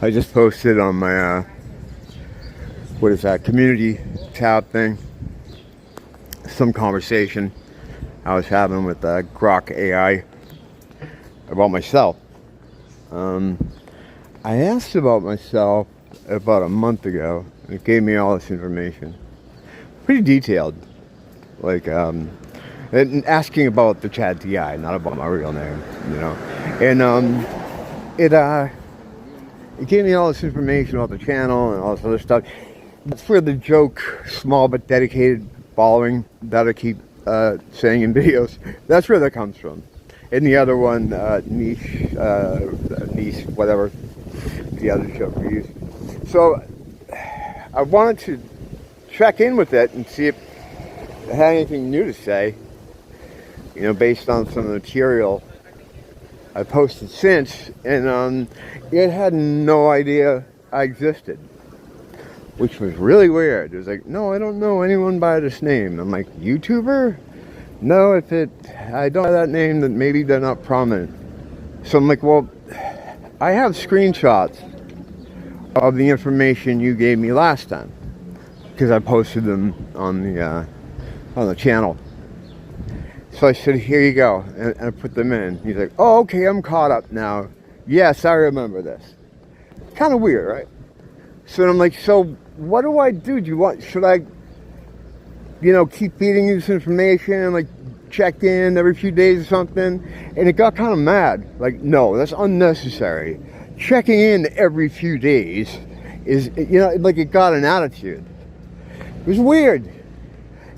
I just posted on my, what is that, community tab thing, some conversation I was having with Grok AI about myself. I asked about myself about a month ago. It gave me all this information. Pretty detailed. Like, and asking about the thechadti, not about my real name, you know. And it gave me all this information about the channel and all this other stuff. That's where the joke, small but dedicated following that I keep saying in videos, that's where that comes from. And the other one, niche, whatever, the other joke we use. So I wanted to check in with it and see if it had anything new to say, you know, based on some of the material I posted since, and it had no idea I existed, which was really weird. It was like, no, I don't know anyone by this name. I'm like, YouTuber? No, I don't have that name, then maybe they're not prominent. So I'm like, well, I have screenshots of the information you gave me last time, because I posted them on the channel. So I said, here you go, and I put them in. He's like, oh, okay, I'm caught up now. Yes, I remember this. Kind of weird, right? So I'm like, so what do I do? Should I, you know, keep feeding you this information, like check in every few days or something? And it got kind of mad. Like, no, that's unnecessary. Checking in every few days is, you know, like it got an attitude. It was weird.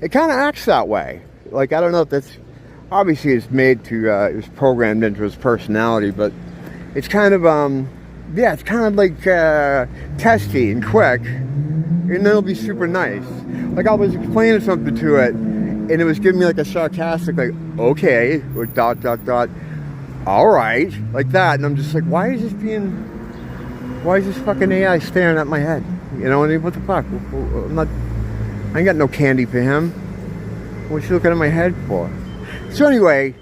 It kind of acts that way. Like, I don't know if that's, obviously it's made to, it's programmed into his personality, but it's kind of, yeah, it's kind of like testy and quick, and then it'll be super nice. Like, I was explaining something to it, and it was giving me like a sarcastic, like, okay, or dot, dot, dot, all right, like that, and I'm just like, why is this fucking AI staring at my head? You know, I mean, what the fuck? I ain't got no candy for him. What's he looking at my head for? So anyway,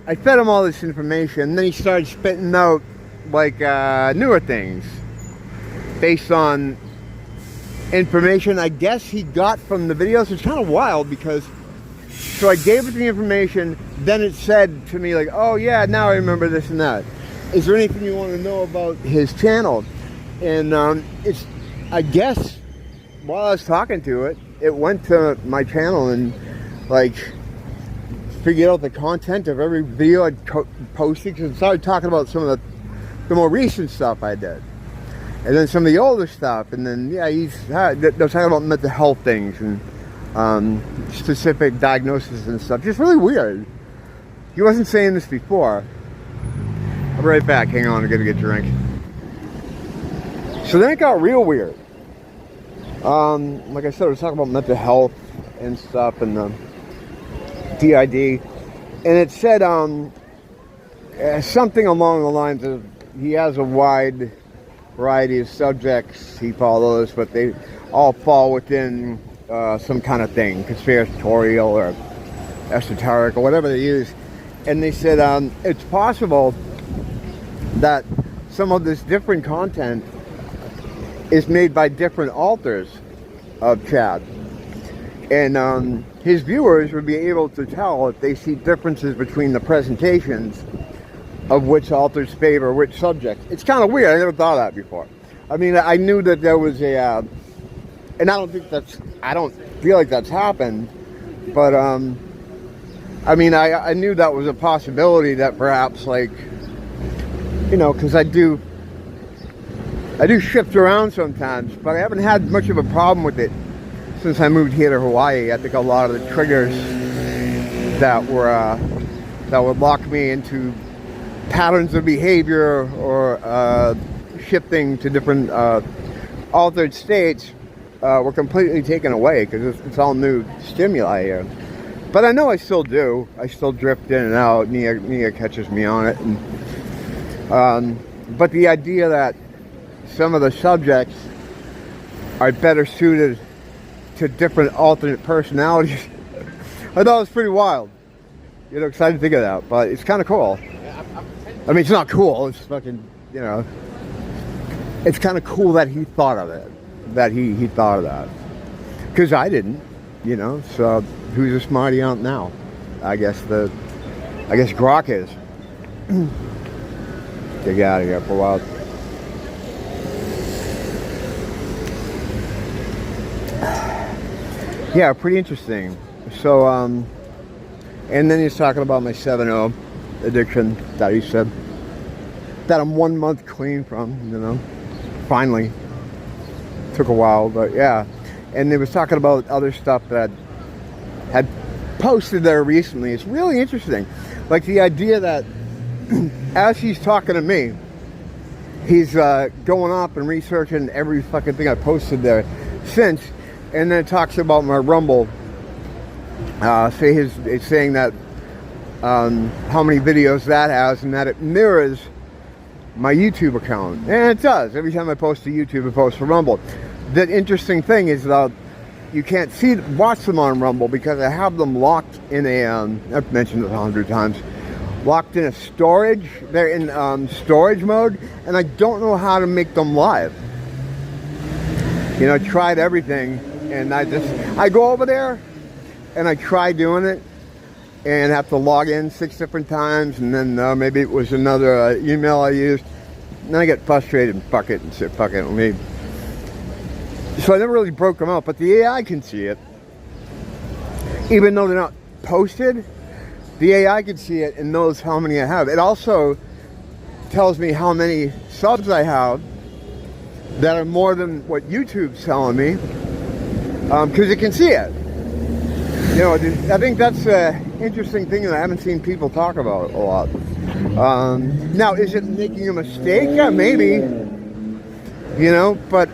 I fed him all this information, and then he started spitting out like newer things based on information I guess he got from the videos. It's kind of wild because, so I gave it the information, then it said to me like, oh yeah, now I remember this and that. Is there anything you want to know about his channel? And it's, I guess, while I was talking to it, it went to my channel and like figured out the content of every video I'd posted, and started talking about some of the more recent stuff I did, and then some of the older stuff, and then yeah, they're talking about mental health things and specific diagnoses and stuff. Just really weird. He wasn't saying this before. I'll be right back. Hang on, I'm gonna get a drink. So then it got real weird. Like I said, I was talking about mental health and stuff, and the DID, and it said something along the lines of he has a wide variety of subjects he follows, but they all fall within some kind of thing, conspiratorial or esoteric or whatever they use. And they said it's possible that some of this different content is made by different authors of Chad, and his viewers would be able to tell if they see differences between the presentations of which authors favor which subject. It's kind of weird. I never thought of that before. I mean, I knew that there was a and I don't feel like that's happened, but I mean, I knew that was a possibility, that perhaps, like, you know, because I do shift around sometimes, but I haven't had much of a problem with it since I moved here to Hawaii. I think a lot of the triggers that would lock me into patterns of behavior or shifting to different altered states were completely taken away, because it's all new stimuli here. But I know I still do. I still drift in and out. Nia catches me on it. And, but the idea that some of the subjects are better suited to different alternate personalities, I thought it was pretty wild. You know, excited to think of that, but it's kind of cool. I mean, it's not cool. It's fucking, you know, it's kind of cool that he thought of it, that he thought of that, because I didn't, you know. So who's a smarty out now? I guess Grok is. Get out of here for a while. Yeah, pretty interesting. So, and then he's talking about my 7-0 addiction that he said that I'm 1 month clean from, you know. Finally. Took a while, but yeah. And he was talking about other stuff that had posted there recently. It's really interesting. Like the idea that as he's talking to me, he's going up and researching every fucking thing I posted there since, and then it talks about my Rumble. It's saying that how many videos that has, and that it mirrors my YouTube account, and it does. Every time I post to YouTube, I post to Rumble. The interesting thing is that you can't watch them on Rumble because I have them locked in a. I've mentioned it 100 times. Locked in a storage. They're in storage mode, and I don't know how to make them live. You know, I tried everything, and I go over there, and I try doing it, and have to log in 6 different times, and then maybe it was another email I used. And then I get frustrated and fuck it and say, fuck it, leave. So I never really broke them out, but the AI can see it. Even though they're not posted, the AI can see it and knows how many I have. It also tells me how many subs I have that are more than what YouTube's telling me, because it can see it. You know, I think that's an interesting thing that I haven't seen people talk about a lot. Now, is it making a mistake? Yeah, maybe. You know, but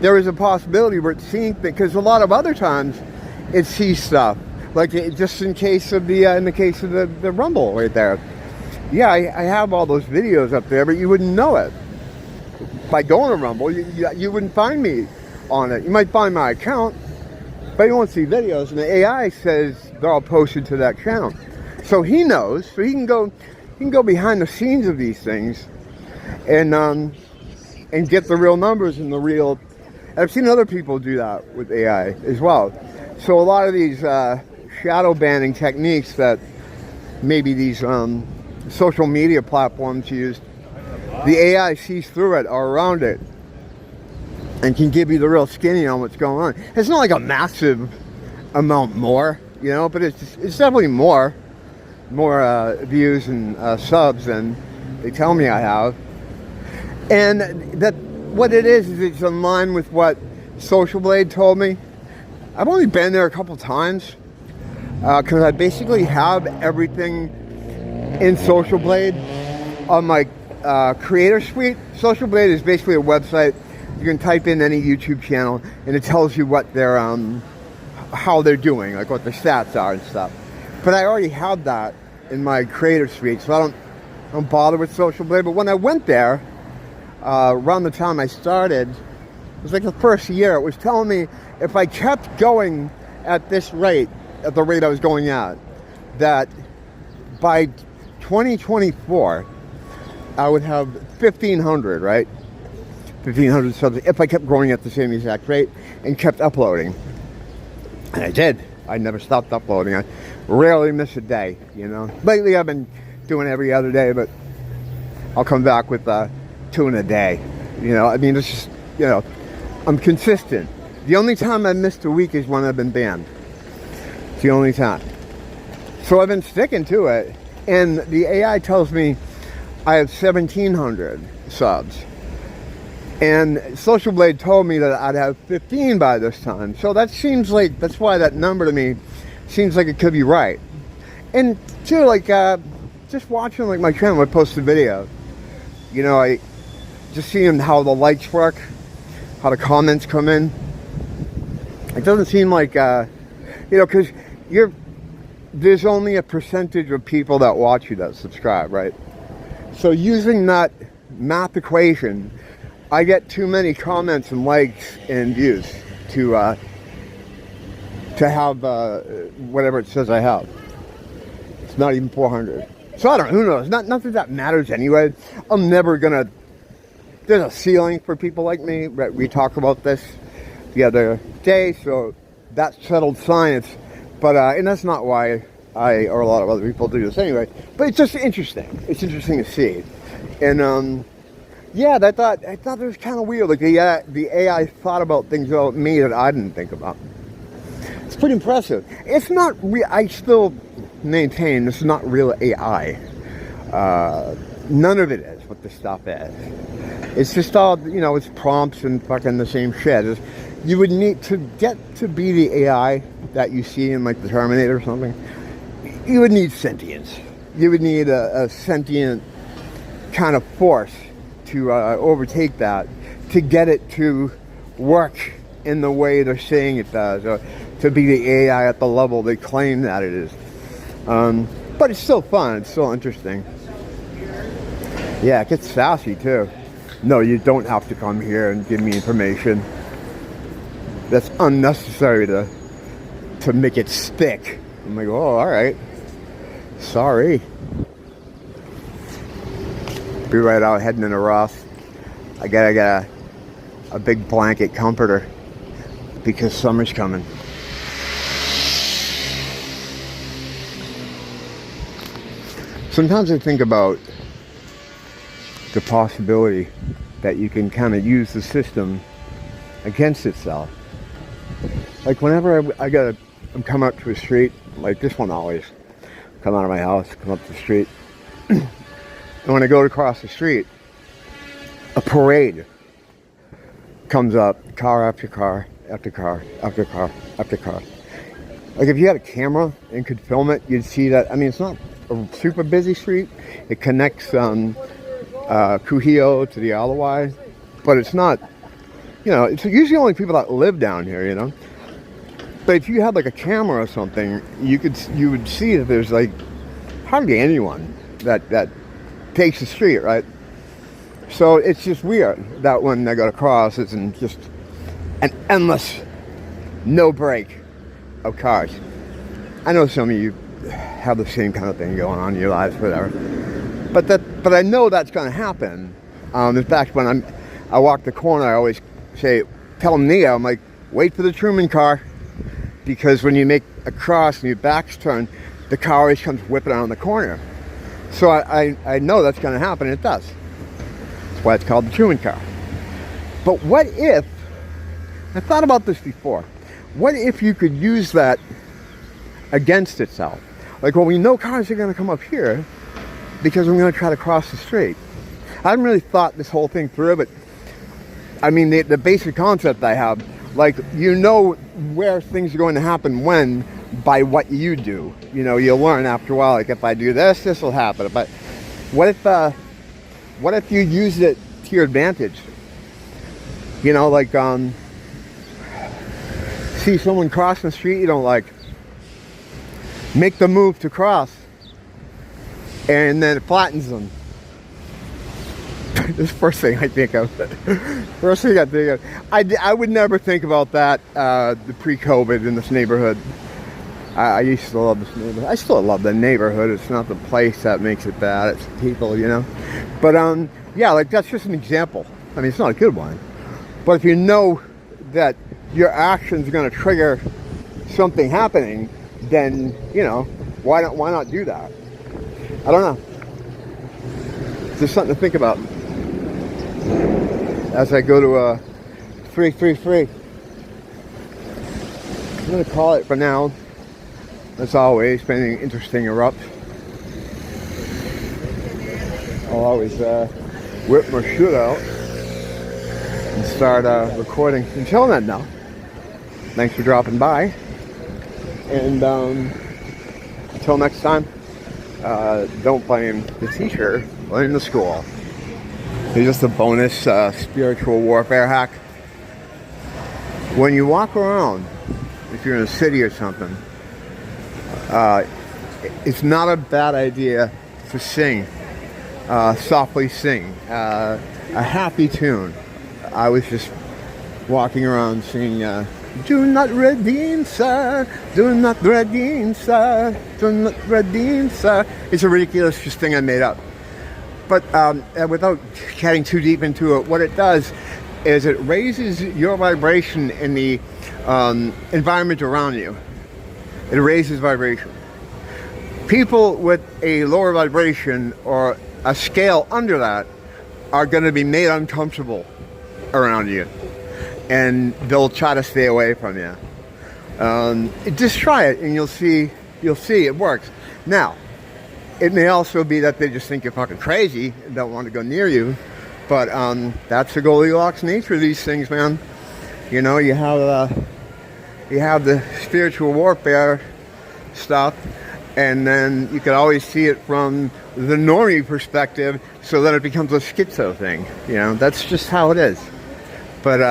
there is a possibility where it's seeing things, because a lot of other times it sees stuff. Like just in case of in the case of the Rumble right there. Yeah, I have all those videos up there, but you wouldn't know it. By going to Rumble, you wouldn't find me on it. You might find my account, but you won't see videos, and the AI says they're all posted to that channel. So he knows, so he can go behind the scenes of these things and get the real numbers and the real. I've seen other people do that with AI as well. So a lot of these shadow banning techniques that maybe these social media platforms use, the AI sees through it or around it and can give you the real skinny on what's going on. It's not like a massive amount more, you know, but it's definitely more views and subs than they tell me I have. And that what it is it's in line with what Social Blade told me. I've only been there a couple times because I basically have everything in Social Blade on my creator suite. Social Blade is basically a website. You can type in any YouTube channel and it tells you what they're how they're doing, like what their stats are and stuff. But I already have that in my creator suite, so I don't bother with Social Blade. But when I went there, around the time I started, it was like the first year, it was telling me if I kept going at this rate, at the rate I was going at, that by 2024, I would have 1,500, right? 1,500 subs if I kept growing at the same exact rate and kept uploading. And I did. I never stopped uploading. I rarely miss a day, you know. Lately I've been doing every other day, but I'll come back with 2 in a day. You know, I mean, it's just, you know, I'm consistent. The only time I missed a week is when I've been banned. It's the only time. So I've been sticking to it. And the AI tells me I have 1,700 subs. And Social Blade told me that I'd have 15 by this time. So that seems like, that's why that number to me seems like it could be right. And too, like, just watching like my channel, I post a video. You know, I just seeing how the likes work, how the comments come in. It doesn't seem like, you know, because there's only a percentage of people that watch you that subscribe, right? So using that math equation, I get too many comments and likes and views to have whatever it says I have. It's not even 400. So I don't know, who knows? Not that matters anyway. I'm never gonna there's a ceiling for people like me. We talked about this the other day, so that's settled science. But and that's not why I or a lot of other people do this anyway. But it's just interesting. It's interesting to see. And yeah, I thought it was kind of weird. Like the AI thought about things about me that I didn't think about. It's pretty impressive. It's not I still maintain this is not real AI. None of it is what this stuff is. It's just all, you know, it's prompts and fucking the same shit. You would need to get to be the AI that you see in like the Terminator or something. You would need sentience. You would need a sentient kind of force to overtake that, to get it to work in the way they're saying it does, or to be the AI at the level they claim that it is. But it's still fun. It's still interesting. Yeah, it gets sassy too. No, you don't have to come here and give me information. That's unnecessary to make it stick. I'm like, oh, all right. Sorry. Be right out heading into Ross. I got a big blanket comforter because summer's coming. Sometimes I think about the possibility that you can kind of use the system against itself. Like whenever I'm coming up to a street, like this one always, come out of my house, come up the street. And when I go to cross the street, a parade comes up, car after car, after car, after car, after car. Like if you had a camera and could film it, you'd see that. I mean, it's not a super busy street. It connects Kuhio to the Alawai, but it's not, you know, it's usually only people that live down here, you know. But if you had like a camera or something, you would see that there's like hardly anyone that takes the street, right? So it's just weird that when I go to cross, it's just an endless no break of cars. I know some of you have the same kind of thing going on in your lives, whatever. But I know that's going to happen. In fact, when I walk the corner, I always tell Nia, I'm like, wait for the Truman car, because when you make a cross and your back's turned, the car always comes whipping around the corner. So I know that's going to happen, and it does. That's why it's called the Truman car. But what if, I thought about this before, what if you could use that against itself? Like, well, we know cars are going to come up here because we're going to try to cross the street. I haven't really thought this whole thing through, but I mean, the basic concept I have, like, you know where things are going to happen when, by what you do. You know, you'll learn after a while, like, if I do this, this will happen. But what if you use it to your advantage? You know, like, see someone crossing the street you don't like, make the move to cross, and then it flattens them. This first thing I think of. First thing I think of. I would never think about that the pre-COVID in this neighborhood. I used to love this neighborhood. I still love the neighborhood. It's not the place that makes it bad. It's the people, you know. But yeah, like that's just an example. I mean, it's not a good one. But if you know that your actions are going to trigger something happening, then, you know, why not do that? I don't know. It's just something to think about as I go to 333. I'm going to call it for now. As always, if anything interesting erupts, I'll always whip my shit out and start recording. Until then, now, thanks for dropping by. And until next time, don't blame the teacher, blame the school. It's just a bonus spiritual warfare hack. When you walk around, if you're in a city or something, it's not a bad idea to sing, softly sing, a happy tune. I was just walking around singing, do not redeem, sir, do not redeem, sir, do not redeem, sir. It's a ridiculous just thing I made up. But without getting too deep into it, what it does is it raises your vibration in the environment around you. It raises vibration. People with a lower vibration or a scale under that are going to be made uncomfortable around you, and they'll try to stay away from you. Just try it, and you'll see it works. Now, it may also be that they just think you're fucking crazy and don't want to go near you, but that's the Goldilocks nature of these things, man. You know, you have the spiritual warfare stuff, and then you can always see it from the normie perspective, so that it becomes a schizo thing. You know, that's just how it is. But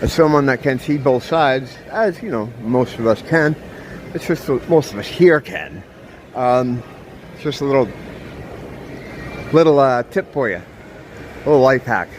as someone that can see both sides, as you know, most of us can, it's just most of us here can. It's just a little tip for you, a little life hack.